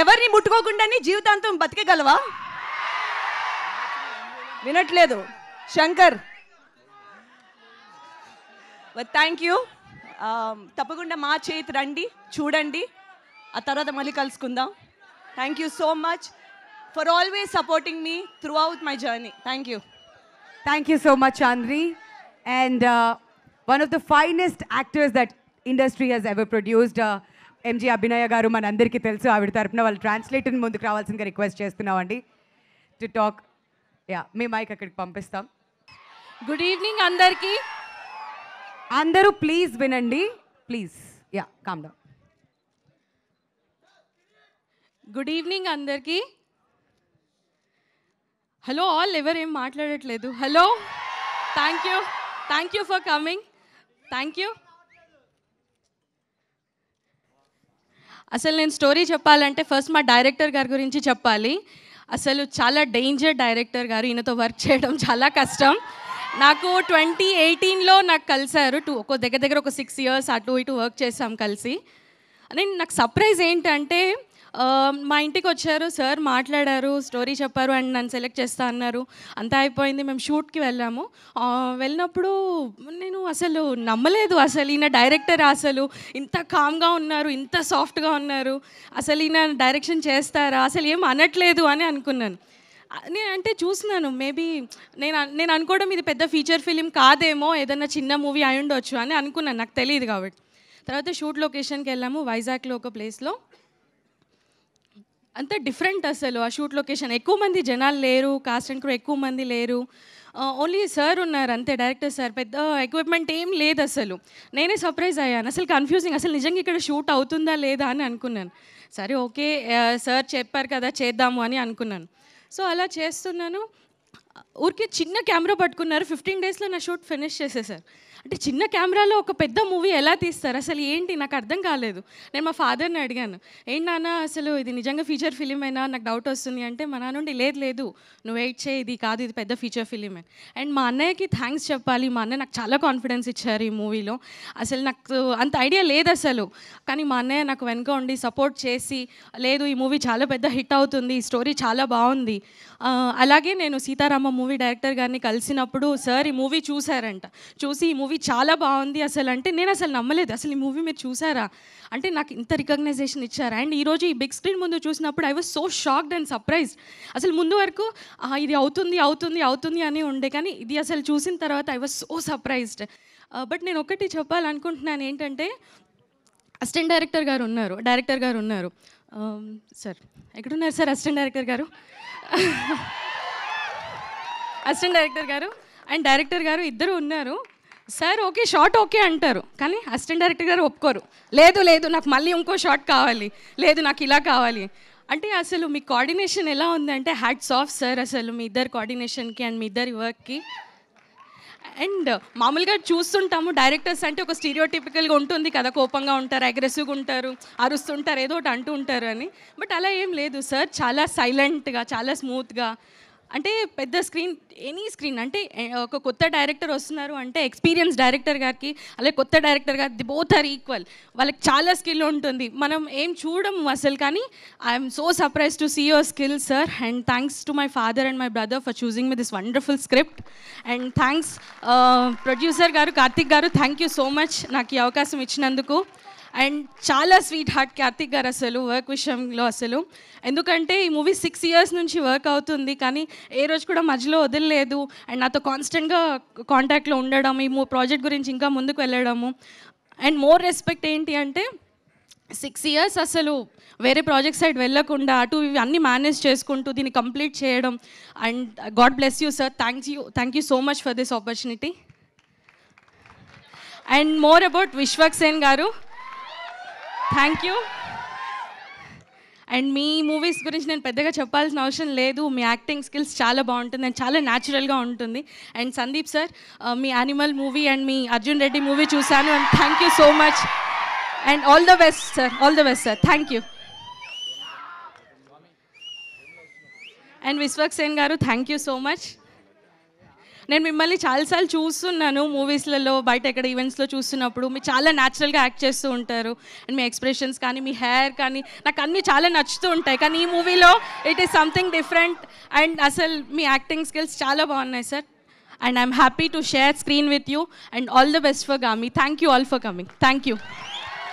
ఎవరిని ముట్టుకోకుండానే జీవితాంతం బతికగలవా? వినట్లేదు శంకర్. Thank you. తప్పకుండా మా చేతి రండి, చూడండి, ఆ తర్వాత మళ్ళీ కలుసుకుందాం. Thank you so much for always supporting me through out my journey. Thank you. Thank you so much, Chandri. And one of the finest actors that industry has ever produced, MG Abhinaya garu manandariki telusu. Avid tarapuna vallu translator munduku ravalsinదిగా request చేస్తున్నామండి to talk. Yeah, మీ mic అక్కడికి పంపిస్తాం. Good evening అందరికీ. అందరూ please వినండి, please. Yeah, calm down. Good evening అందరికీ. Hello all, ఎవరేం మాట్లాడట్లేదు. Hello, thank you for coming. Thank you. అసలు నేను స్టోరీ చెప్పాలంటే ఫస్ట్ మా డైరెక్టర్ గారి గురించి చెప్పాలి. అసలు చాలా డేంజర్ డైరెక్టర్ గారు, ఈయనతో వర్క్ చేయడం చాలా కష్టం. నాకు 2018లో నాకు కలిశారు. ఒక దగ్గర ఒక 6 years అటు ఇటు వర్క్ చేసాం కలిసి. నాకు సర్ప్రైజ్ ఏంటంటే మా ఇంటికి వచ్చారు సార్, మాట్లాడారు, స్టోరీ చెప్పారు అండ్ నన్ను సెలెక్ట్ చేస్తా అన్నారు. అంతా అయిపోయింది, మేము షూట్కి వెళ్ళాము. వెళ్ళినప్పుడు నేను అసలు నమ్మలేదు. అసలు ఈయన డైరెక్టర్, అసలు ఇంత కామ్గా ఉన్నారు, ఇంత సాఫ్ట్గా ఉన్నారు, అసలు ఈయన డైరెక్షన్ చేస్తారా, అసలు ఏం అనట్లేదు అని అనుకున్నాను. అంటే చూస్తున్నాను, మేబీ నేను అనుకోవడం ఇది పెద్ద ఫీచర్ ఫిలిం కాదేమో, ఏదన్నా చిన్న మూవీ అయి ఉండొచ్చు అని అనుకున్నాను, నాకు తెలియదు కాబట్టి. తర్వాత షూట్ లొకేషన్కి వెళ్ళాము, వైజాగ్లో ఒక ప్లేస్లో. అంత డిఫరెంట్ అసలు ఆ షూట్ లొకేషన్. ఎక్కువ మంది జనాలు లేరు, కాస్ట్ అండ్ క్రూ ఎక్కువ మంది లేరు, ఓన్లీ సార్ ఉన్నారు అంతే, డైరెక్టర్ సార్. పెద్ద ఎక్విప్మెంట్ ఏం లేదు అసలు. నేనే సర్ప్రైజ్ అయ్యాను, అసలు కన్ఫ్యూజింగ్, అసలు నిజంగా ఇక్కడ షూట్ అవుతుందా లేదా అని అనుకున్నాను. సరే ఓకే, సార్ చెప్పారు కదా చేద్దాము అని అనుకున్నాను. సో అలా చేస్తున్నాను. ఊరికే చిన్న కెమెరా పట్టుకున్నారు, 15 daysలో నా షూట్ ఫినిష్ చేసేసారు. అంటే చిన్న కెమెరాలో ఒక పెద్ద మూవీ ఎలా తీస్తారు, అసలు ఏంటి నాకు అర్థం కాలేదు. నేను మా ఫాదర్ని అడిగాను, ఏంటి నాన్న అసలు ఇది నిజంగా ఫీచర్ ఫిలిం అయినా, నాకు డౌట్ వస్తుంది అంటే మా నాన్న నుండి లేదు నువ్వు వెయిట్ చేయి, ఇది కాదు, ఇది పెద్ద ఫీచర్ ఫిలిం అని. అండ్ మా అన్నయ్యకి థ్యాంక్స్ చెప్పాలి, మా అన్నయ్య నాకు చాలా కాన్ఫిడెన్స్ ఇచ్చారు ఈ మూవీలో. అసలు నాకు అంత ఐడియా లేదు అసలు, కానీ మా అన్నయ్య నాకు వెనక ఉండి సపోర్ట్ చేసి, లేదు ఈ మూవీ చాలా పెద్ద హిట్ అవుతుంది, ఈ స్టోరీ చాలా బాగుంది. అలాగే నేను సీతారామ మూవీ డైరెక్టర్ గారిని కలిసినప్పుడు సార్ ఈ మూవీ చూసారంట, చూసి ఈ మూవీ చాలా బాగుంది అసలు అంటే నేను అసలు నమ్మలేదు. అసలు ఈ మూవీ మీరు చూసారా అంటే నాకు ఇంత రికగ్నైజేషన్ ఇచ్చారు. అండ్ ఈరోజు ఈ బిగ్ స్క్రీన్ ముందు చూసినప్పుడు I was so shocked and surprised. అసలు ముందు వరకు ఇది అవుతుంది అని ఉండే, కానీ ఇది అసలు చూసిన తర్వాత I was so surprised. But నేను ఒకటి చెప్పాలనుకుంటున్నాను ఏంటంటే, అసిస్టెంట్ డైరెక్టర్ గారు ఉన్నారు. సార్ ఎక్కడున్నారు సార్ అసిస్టెంట్ డైరెక్టర్ గారు? అసిస్టెంట్ డైరెక్టర్ గారు అండ్ డైరెక్టర్ గారు ఇద్దరు ఉన్నారు. సార్ ఓకే షార్ట్ ఓకే అంటారు, కానీ అసిస్టెంట్ డైరెక్టర్ గారు ఒప్పుకోరు. లేదు నాకు మళ్ళీ ఇంకో షార్ట్ కావాలి, లేదు నాకు ఇలా కావాలి అంటే. అసలు మీ కోఆర్డినేషన్ ఎలా ఉందంటే హ్యాట్స్ ఆఫ్ సార్, అసలు మీ ఇద్దరు కోఆర్డినేషన్కి అండ్ మీ ఇద్దరి వర్క్కి. అండ్ మామూలుగా చూస్తుంటాము డైరెక్టర్స్ అంటే ఒక స్టీరియోటిపికల్గా ఉంటుంది కదా, కోపంగా ఉంటారు, అగ్రెసివ్గా ఉంటారు, అరుస్తుంటారు, ఏదో ఒకటి అంటూ ఉంటారు అని. బట్ అలా ఏం లేదు సార్, చాలా సైలెంట్గా, చాలా స్మూత్గా. అంటే పెద్ద స్క్రీన్, ఎనీ స్క్రీన్ అంటే ఒక కొత్త డైరెక్టర్ వస్తున్నారు అంటే ఎక్స్పీరియన్స్ డైరెక్టర్ గారికి అలాగే కొత్త డైరెక్టర్ గారు, ది బోత్ ఆర్ ఈక్వల్. వాళ్ళకి చాలా స్కిల్ ఉంటుంది, మనం ఏం చూడము అసలు. కానీ I'm so surprise to see your skill sir. And thanks to my father and my brother for చూసింగ్ మీ this wonderful script. And thanks producer గారు, కార్తిక్ గారు, థ్యాంక్ యూ సో మచ్ నాకు ఈ అవకాశం ఇచ్చినందుకు. అండ్ చాలా స్వీట్ హార్ట్ కార్తిక్ గారు అసలు వర్క్ విషయంలో అసలు. ఎందుకంటే ఈ మూవీ 6 years నుంచి వర్క్ అవుతుంది, కానీ ఏ రోజు కూడా మధ్యలో వదిలేదు. అండ్ నాతో కాన్స్టెంట్గా కాంటాక్ట్లో ఉండడం, ఈ ప్రాజెక్ట్ గురించి ఇంకా ముందుకు వెళ్ళడము. అండ్ మోర్ రెస్పెక్ట్ ఏంటి అంటే 6 years అసలు వేరే ప్రాజెక్ట్ సైడ్ వెళ్ళకుండా అటు ఇవి అన్నీ మేనేజ్ చేసుకుంటూ దీన్ని కంప్లీట్ చేయడం. And God bless you sir, thank you so much for this opportunity. And more about Vishwak Sen garu, thank you. And మీ మూవీస్ గురించి నేను పెద్దగా చెప్పాల్సిన అవసరం లేదు, మీ యాక్టింగ్ స్కిల్స్ చాలా బాగుంటుంది అండ్ చాలా న్యాచురల్గా ఉంటుంది. అండ్ సందీప్ సార్, మీ యానిమల్ మూవీ అండ్ మీ అర్జున్ రెడ్డి మూవీ చూశాను and thank you so much. And all the best sir, thank you. And Vishwak Sen garu, thank you so much. నేను మిమ్మల్ని చాలాసార్లు చూస్తున్నాను మూవీస్లలో, బయట ఎక్కడ ఈవెంట్స్లో చూస్తున్నప్పుడు. మీరు చాలా న్యాచురల్గా యాక్ట్ చేస్తూ ఉంటారు. అండ్ మీ ఎక్స్ప్రెషన్స్ కానీ, మీ హెయిర్ కానీ నాకు అన్నీ చాలా నచ్చుతూ ఉంటాయి. కానీ ఈ మూవీలో it is something different. And అసలు మీ యాక్టింగ్ స్కిల్స్ చాలా బాగున్నాయి sir. And I'm happy to share screen with you, and all the best for Gami. Thank you all for coming. Thank you.